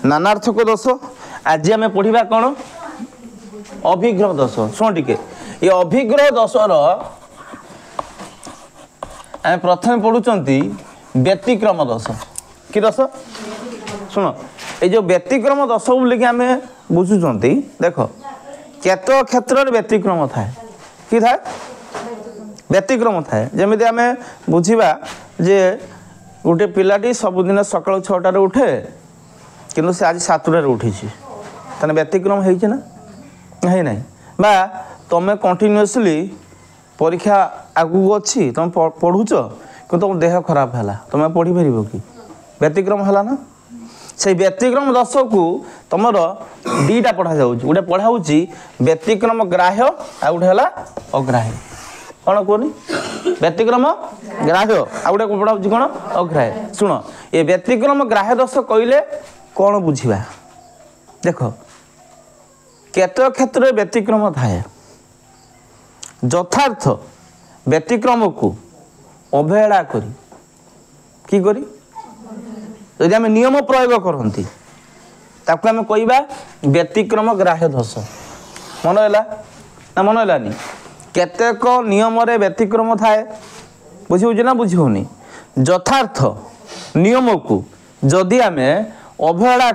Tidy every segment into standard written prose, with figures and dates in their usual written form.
नानार्थक दोष। आज आम पढ़ा कौन अभिग्रह दोष। शुण टिके ये अभिग्रह दोषर आम प्रथम पढ़ुंट व्यतिक्रम दोष। कि दोष शुण ये जो व्यतिक्रम दोष बोलिक आम बुझुंट देख केत क्षेत्र व्यतिक्रम थाए कि थाए व्यतिक्रम थाए जमी आम बुझा जे गोटे पिलाटी सबुदिन सकाल 6टार उठे किंतु से आज 7टार उठी ताने व्यतिक्रम है ना बा तुम कंटिन्यूअसली परीक्षा आगू अच्छी तुम पढ़ुच कि तुम देह खराब है तुम पढ़ी पार कि व्यतिक्रम है ना से व्यतिक्रम दोष को तुम दीटा पढ़ा गोटे पढ़ाऊँ व्यतिक्रम ग्राह्य आ गोटे है अग्राह्य कौन कहनी व्यतिक्रम ग्राह्य आ गोटे पढ़ाऊँ कौन अग्राह्य। शुण ये व्यतिक्रम ग्राह्य दोष कहले कौन बुझा देख केत क्षेत्र व्यतिक्रम थाए यथार्थ व्यतिक्रम को अवहेला करी यदि आम नियम प्रयोग करती ताकू आम कहवा व्यतिक्रम ग्राह्य दोष। मन है ना मन है केतेक नियम व्यतिक्रम थाए बुझे ना बुझे यथार्थ नियम को जदि आम अवहेला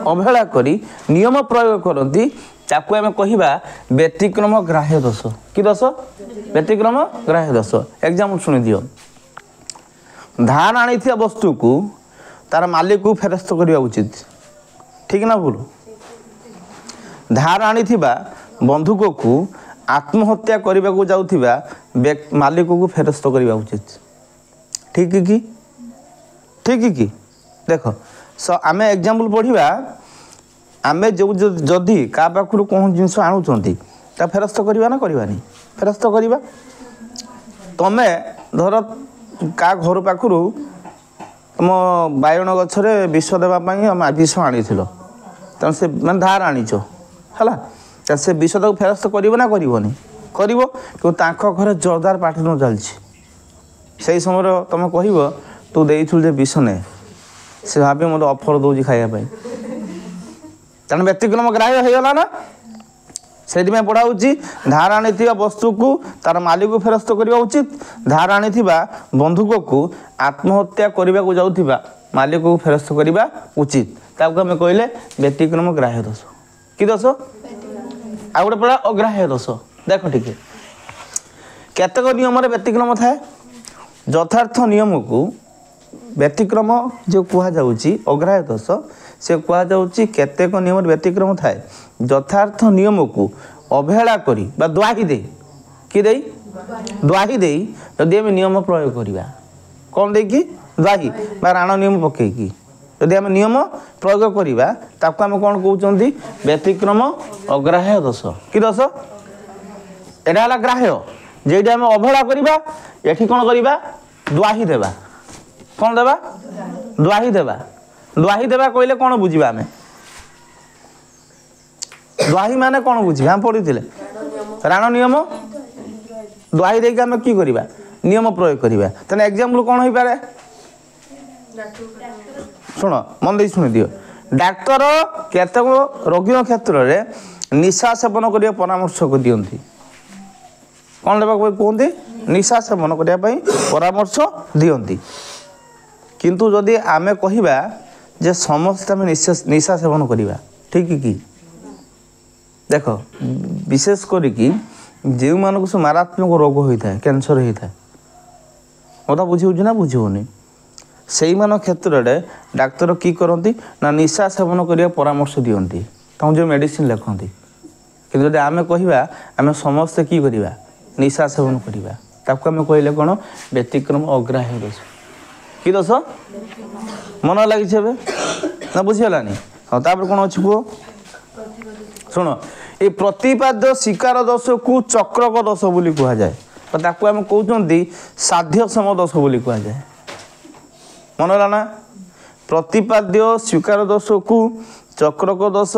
अवहेला करी नियम प्रयोग करती ताकू आम कहवा व्यतिक्रम ग्राह्य दोष। कि दोष व्यतिक्रम ग्राह्य दोष। एग्जाम्पल शुणी दियो धान आनी वस्तु को तार मालिक को फेरस्त करने उचित ठीक ना भूल। धार आनी बंधुक को आत्महत्या करने को जाऊथिबा मालिक को फेरस्त करने उचित ठीक कि देख आम एग्जाम्पल पढ़ा आम जो जदि क्या पाखु कौन जिनस आणुंट फेरस्त करवा ना करवानी फेरस्त करवा तमें धर का घर पाखु तुम बायण गछरे विष देवाई विष आनी तेणु से मैं धार आनीच है से विष तक फेरस्त कर ना कर घरे जोरदार पाठन चलती समय तुम कह तू दे विष ने से भाभी मत ऑफर दौर खायापी तेणु व्यतिक्रम ग्राह्य होगा ना से पढ़ाऊँ धार आनी वस्तु को तार मालिक को फेरस्त करने उचित धार आनी बंधुक को आत्महत्या करने को जाऊथिबा मालिक को फेरस्त करने उचित ताकू आम कहले व्यतिक्रम ग्राह्य दोष। कि दोष आ गए पड़ा अग्राह्य दोष। देख ठीक केतक नियम व्यतिक्रम थाए यथार्थ नियम को व्यतिक्रम जो कहुच्छी अग्राह्य दोष से कहुच्छी केतेक नियम व्यतिक्रम थाए यथार्थ नियम को अवहेला करी बा द्वाही दे कि द्वाही दे जदि आम नियम प्रयोग करवा कौन दे कि द्वाही बा राण नियम पकईकी जदि आम नियम प्रयोग करवा ताकू आम कौन कहते व्यतिक्रम अग्राह्य दोष। कि दोष एटा है ग्राह्य जेठी आम अवहेला करवा एठी कौन करवा द्वाही देवा कौन देवा द्वाही देवा कहले कौन बुझा आम द्वाही माने कौन बुझा आम पढ़ी राण नियम द्वाही देके आम कि करवा नियम प्रयोग करवा तेना एग्जाम्पल कौन हो पारे शुण मन दे शुणी दियो डाक्तर केतक रोगी क्षेत्र में निशा सेवन करने परामर्श दियंती कौन देवा कहते निशा सेवन करने परामर्श दियंती किंतु जदि आमे कहिबा जे समस्त आम निशा सेवन करवा ठीक कि देख विशेष करिकी जो मानक सब मारात्मक रोग होता है कैंसर होता है मत बुझे ना बुझे से क्षेत्र में डाक्तर की करती ना निशा सेवन करने परामर्श दियंती तुम जो मेडिसिन लिखती कि जब आम कह आम समस्ते कि करवा निशा सेवन करवा ताकू आम कहले कौन व्यतिक्रम अग्राह्य दोष। कि दोष मन लगी ना बुझीगलानी हाँ तापर कौन अच्छी पुओ शुण ये प्रतिपाद्य शिकार दोष को चक्रक दोष बोली कह जाए ताकू आम कहते साध्यक्षम दोष बोली कह जाए मन ना प्रतिपाद्य स्वीकार दोष को चक्रक दोष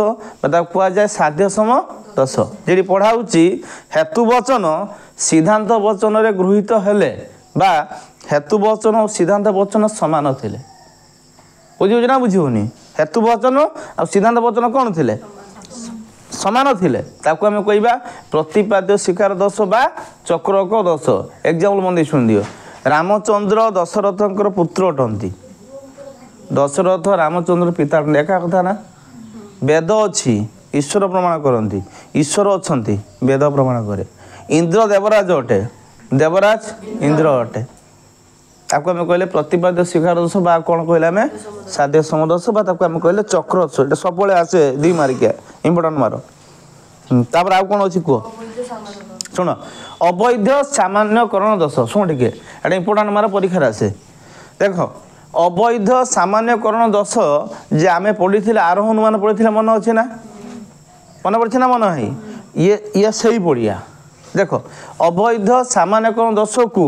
कह जाए साध्यक्षम दोष जी पढ़ाऊँ हेतु वचन सिद्धांत वचन गृहीत हेले बा हेतु वचन और सिद्धांत वचन समान थे बुझे ना बुझे हेतु वचन आ सिद्धांत वचन कौन थे समान थिले ताकू आम कहवा प्रतिपाद्य शिकार दोष बा चक्रक दोष एग्जाम्पल मन शुण दियो रामचंद्र दशरथंकर पुत्र अटंती दशरथ रामचंद्र पिता एका कथा ना वेद अच्छी ईश्वर प्रमाण करती ईश्वर अच्छा वेद प्रमाण करे इंद्र देवराज अटे देवराज इंद्र अटे ताकू आम कहले प्रतिपाद्य शिकार दोष बा कौन कहले आम साध्य समदोष बा ताकू आम कहले चक्र दोष ये सब आसे 2 मार्किया इंपोर्टाट मार तापर आउ कौन अच्छी कह शुण अवैध सामान्यकरण दोष शुण टे एटा इंपोर्टाट मार परीक्षा आसे देख अवैध सामान्यकरण दोष जे आम पढ़ी आरोह अनुमान पढ़ी मन अच्छे ना मन पड़े ना मन है ये सही पड़िया देख अवैध सामान्यकरण दोष को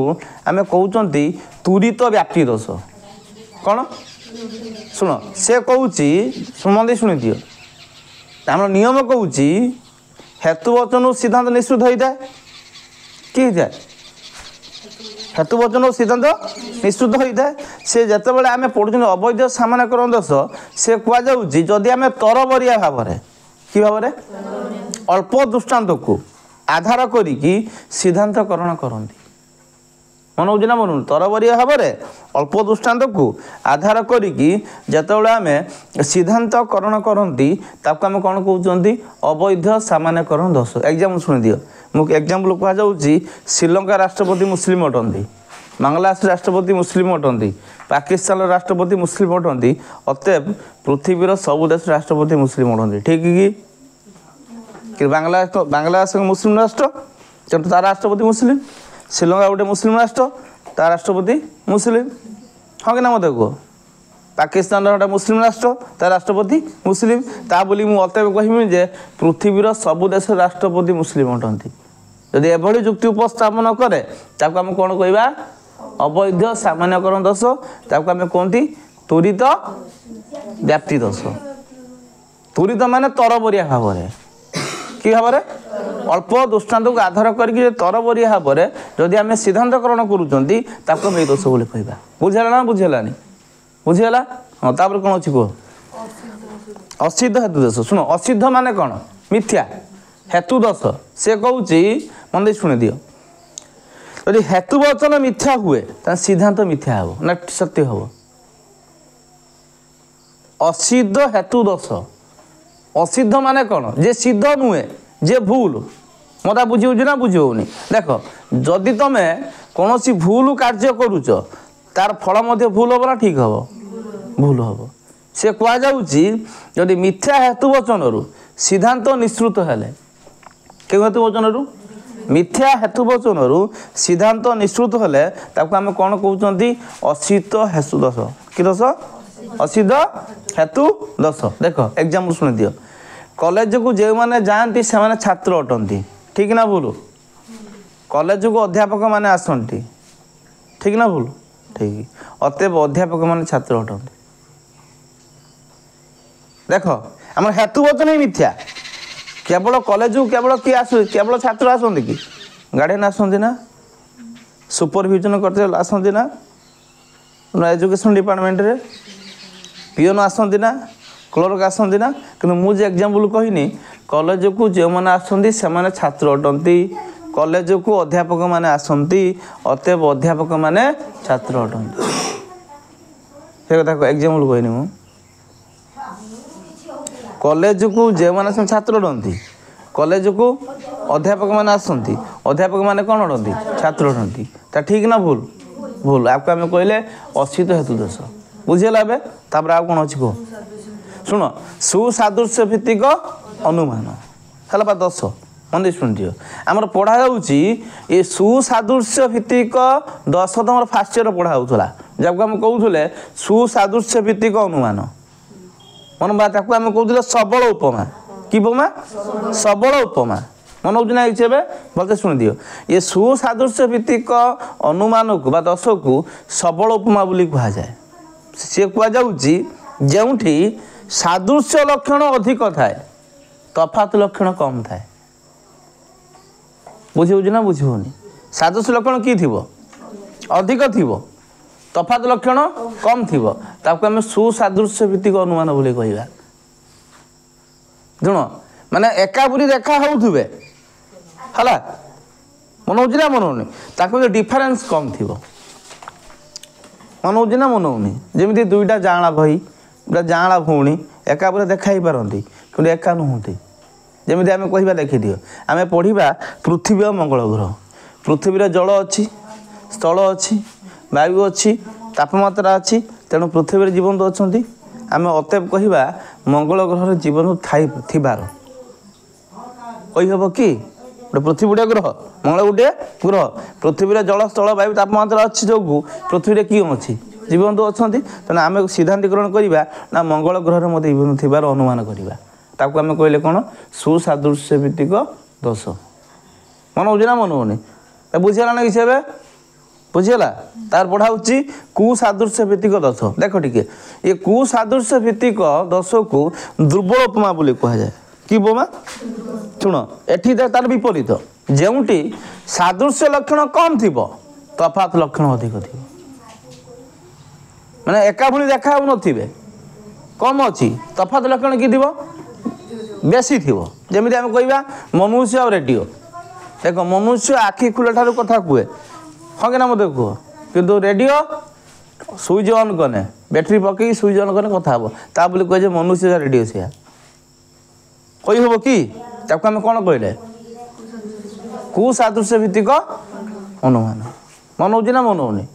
आम कहते तुरीत व्याप्ति दोष कौन शुण से कौच मंदी शुणी दियो आम नियम कौच हेतु वचन सिद्धांत निश्चित होता है कि हेतु वचन सिद्धांत निश्चित होता है से जिते आम पढ़ुं अवैध सामान्यकरण दोष से कहुच्छी जदि आम तरबरिया भाव कि भाव अल्प दृष्टांत को आधार करिकी सिद्धांतकरण करती मन हो मन तरबरिया भाव अल्प दृष्टांत को आधार करिकी जिते आम सिद्धांतकरण करती ताको आम कौन कहते अवैध सामान्यकरण दोष एग्जाम्पल शुणी दियो मुझे एग्जाम्पल कहुच्छी श्रीलंका राष्ट्रपति मुस्लिम अटंती बांग्लादेश राष्ट्रपति मुस्लिम अटंती पाकिस्तान राष्ट्रपति मुस्लिम अटंती अतएव पृथ्वीर सबु देश राष्ट्रपति मुस्लिम अटंती ठीक कि बांग्लादेश मुस्लिम राष्ट्र तेणु तार राष्ट्रपति मुस्लिम श्रीलंका गोटे मुस्लिम राष्ट्र तार राष्ट्रपति मुस्लिम हाँ कि ना मत कह पाकिस्तान गोटे मुस्लिम राष्ट्र तार राष्ट्रपति मुस्लिम ता बोली मुझे अतएव कहमी जे पृथ्वीर सबु देश राष्ट्रपति मुस्लिम अटंती जदि एभली जुक्ति उपस्थापन करे ताको आम कौन कहवा अवैध सामान्यकरण दोष ताको आम कहती त्वरित व्याप्ति दोष त्वरित माने तरबरिया भाव कि भाव अल्प दृष्टांत को आधार करके तरबरिया भाव जदि आम सिद्धांतकरण करूँ दोष बोली कहवा बुझेगा ना बुझेलानी बुझीगला हाँ तापर कौन अच्छी कह असिद्ध हेतु दोष शुण असिद्ध माने कौन मिथ्या हेतु दोष से कौच मन शुणी दियो यदि हेतु वचन मिथ्या हुए तो सिद्धांत मिथ्या हम ना सत्य हम असिद्ध हेतु दोष असिद्ध माने कौन जे सिद्ध नुहे जे भूल मत बुझे ना बुझे देख जदि तुम कौन भूल कार्य करुच तार फल मध्य भूल हम ना ठीक हम भूल हम से कहुच्छी मिथ्या हेतु वचन सिद्धांत निश्रुत हेले के हेतु वचन मिथ्या हेतु वचन सिद्धांत निश्रुत हेले आम कौन कहते असिद्ध हेतु दोष कि दोष असिद्ध हेतु दोष देख एग्जाम्पल शुणी दियो कॉलेज को जो मैंने जाती से माने छात्र अटंती ठीक ना भूल कॉलेज को अध्यापक माने आसती ठीक ना भूल ठीक अतएव अध्यापक माने छात्र अटंती देख आम हेतु वचन ही मिथ्या केवल कॉलेज को केवल किए आस केवल छात्र आसती कि गार्डियन आसती ना सुपरविजन करते आसती ना एजुकेशन डिपार्टमेंट रे पीओन आसती ना क्लर्क आसती ना कि मुझे एग्जाम्पल कहनी कॉलेज को जो मैंने आसती से छात्र अटंती कॉलेज को अध्यापक माने आसती अतएव अध्यापक माने छात्र अटंती से कथा एग्जाम्पल कहनी मु कॉलेज को जो मैंने छात्र अटंती कॉलेज को अध्यापक माने आसती अध्यापक माने कौन अटंती छात्र अटंती ता ठीक ना भूल भूल आपको आम कहले असिद्ध हेतु दोष बुझेगा ए तापर आउ कौन अच्छी कह शुण सुसादृश्य भित्तिक अनुमान है दोष मन शुण दियो आमर पढ़ा ये सुसादृश्य भित्तिक दोष तुम फास्ट ईयर पढ़ा जब आम कहते सुसादृश्य भित्तिक अनुमान मन बात आम कहते सबल उपमा कि उपमा सबल उपमा मन होना एक भलते शुणी दियो ये सुसादृश्य भित्तिक अनुमान को दोष को सबल उपमा बोली कह जाए सी कहुच्छी जो सादृश्य लक्षण अधिक थाए तफात लक्षण कम थाए बुझे ना बुझे सादृश्य लक्षण कि थी अधिक थी तफात लक्षण कम थी ताको आम सुसादृश्य भित्तिक अनुमान बोली कहवा जुण माने एका बुरी देखा होउथुबे हला मन होची ना मन होनी ताको डिफरेंस कम थी मन होची ना मन होनी जमी दुईटा जाँला भाई जाँला भौणी एका बुरी देखा ही पारती कि एका नुहति जमी आम कह देखी दियो आम पढ़ा पृथ्वी और मंगल ग्रह पृथ्वी जल अच्छी स्थल अच्छी वायु अच्छी तापमात्रा अच्छी तेणु पृथ्वी जीवन अच्छा आम अतएव कहवा मंगल ग्रह जीवन थार कहीहब कि गोटे पृथ्वी गोटे ग्रह मंगल गोटे ग्रह पृथ्वी जल स्थल वायु तापमात्रा अच्छी जो पृथ्वी किए अच्छी जीवन अच्छा तेना आम सिद्धांतिकरण करवा ना मंगल ग्रह मत जीवन थार अनुमान करवा ताको आम कहले कौन सुसादृश्य भित्तिक दोष मन हो ना मन होनी बुझीगला ना किसी ए बुझीगला तार पढ़ा होची कुसादृश्य भित्तिक दोष देख टिके ये कुसादृश्य भित्तिक दोष को दुर्बल उपमा बोली कह जाए कि उपमा शुण एठी तार विपरीत जोटी सादृश्य लक्षण कम थी तफात लक्षण अधिक थी माने एका भली देखा नथिबे कम अच्छी तफात लक्षण कि थी बेसी थी जमी आम कहवा मनुष्य और रेडियो देख मनुष्य आखि खुला ठार कथा कहे हाँ कि ना मत कह किंतु रेडियो सुइच ऑन कने बैटरी पकई सुइच ऑन कने कथा हम ता बोली कहे मनुष्य रेडियो से कही हम कि ताको आम कौन कहले कुसादृश्य भित्तिक अनुमान मन होची ना मन होनी